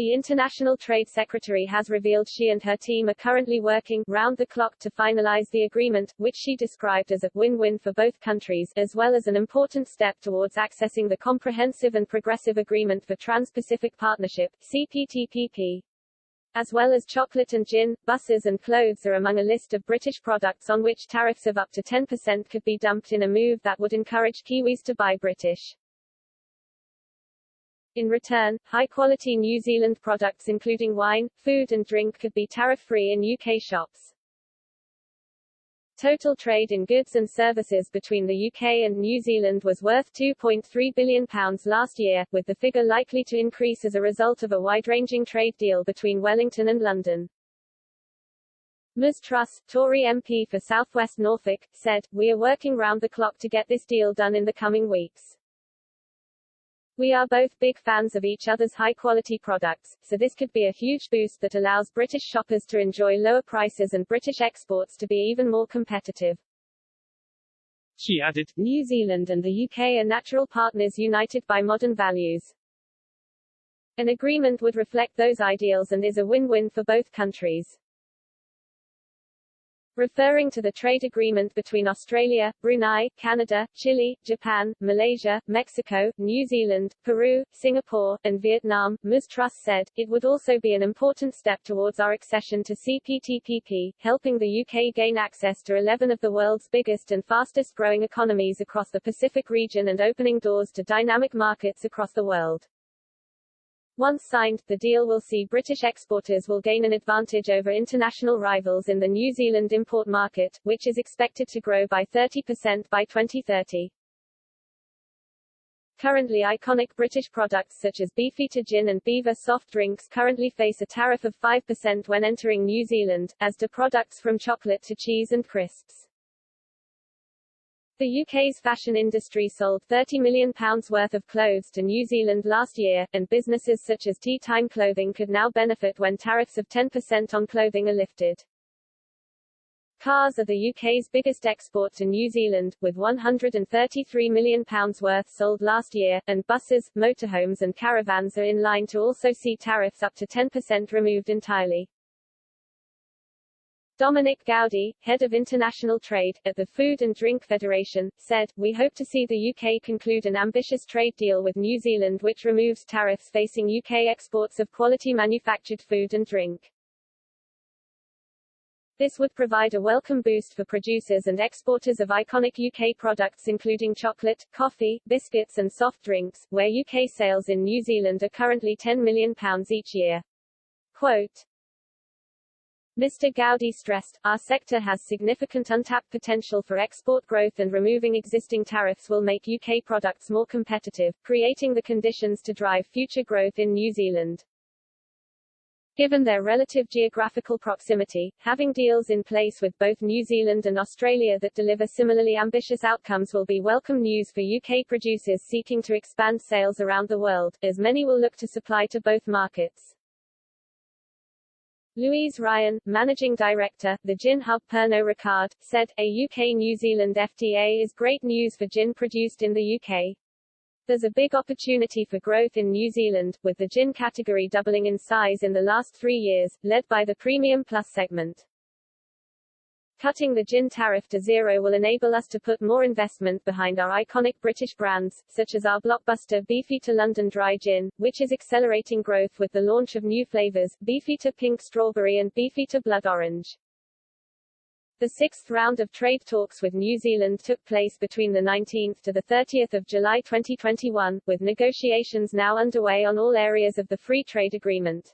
The International Trade Secretary has revealed she and her team are currently working round the clock to finalize the agreement, which she described as a win-win for both countries, as well as an important step towards accessing the Comprehensive and Progressive Agreement for Trans-Pacific Partnership, CPTPP. As well as chocolate and gin, buses and clothes are among a list of British products on which tariffs of up to 10% could be dumped in a move that would encourage Kiwis to buy British. In return, high-quality New Zealand products including wine, food and drink could be tariff-free in UK shops. Total trade in goods and services between the UK and New Zealand was worth £2.3 billion last year, with the figure likely to increase as a result of a wide-ranging trade deal between Wellington and London. Ms Truss, Tory MP for South West Norfolk, said, "We are working round the clock to get this deal done in the coming weeks. We are both big fans of each other's high-quality products, so this could be a huge boost that allows British shoppers to enjoy lower prices and British exports to be even more competitive." She added, New Zealand and the UK are natural partners united by modern values. An agreement would reflect those ideals and is a win-win for both countries. Referring to the trade agreement between Australia, Brunei, Canada, Chile, Japan, Malaysia, Mexico, New Zealand, Peru, Singapore, and Vietnam, Ms Truss said, "It would also be an important step towards our accession to CPTPP, helping the UK gain access to 11 of the world's biggest and fastest-growing economies across the Pacific region and opening doors to dynamic markets across the world." Once signed, the deal will see British exporters will gain an advantage over international rivals in the New Zealand import market, which is expected to grow by 30% by 2030. Currently iconic British products such as Beefeater gin and Beaver soft drinks currently face a tariff of 5% when entering New Zealand, as do products from chocolate to cheese and crisps. The UK's fashion industry sold £30 million worth of clothes to New Zealand last year, and businesses such as Tea Time Clothing could now benefit when tariffs of 10% on clothing are lifted. Cars are the UK's biggest export to New Zealand, with £133 million worth sold last year, and buses, motorhomes and caravans are in line to also see tariffs up to 10% removed entirely. Dominic Gowdy, head of international trade, at the Food and Drink Federation, said, "We hope to see the UK conclude an ambitious trade deal with New Zealand which removes tariffs facing UK exports of quality manufactured food and drink. This would provide a welcome boost for producers and exporters of iconic UK products including chocolate, coffee, biscuits and soft drinks, where UK sales in New Zealand are currently £10 million each year." Quote, Mr. Gowdy stressed, "Our sector has significant untapped potential for export growth and removing existing tariffs will make UK products more competitive, creating the conditions to drive future growth in New Zealand." Given their relative geographical proximity, having deals in place with both New Zealand and Australia that deliver similarly ambitious outcomes will be welcome news for UK producers seeking to expand sales around the world, as many will look to supply to both markets. Louise Ryan, managing director, the gin hub Pernod Ricard, said, "A UK-New Zealand FTA is great news for gin produced in the UK. There's a big opportunity for growth in New Zealand, with the gin category doubling in size in the last 3 years, led by the Premium Plus segment. Cutting the gin tariff to zero will enable us to put more investment behind our iconic British brands, such as our blockbuster Beefeater London Dry Gin, which is accelerating growth with the launch of new flavours, Beefeater Pink Strawberry and Beefeater Blood Orange." The sixth round of trade talks with New Zealand took place between the 19th to the 30th of July 2021, with negotiations now underway on all areas of the free trade agreement.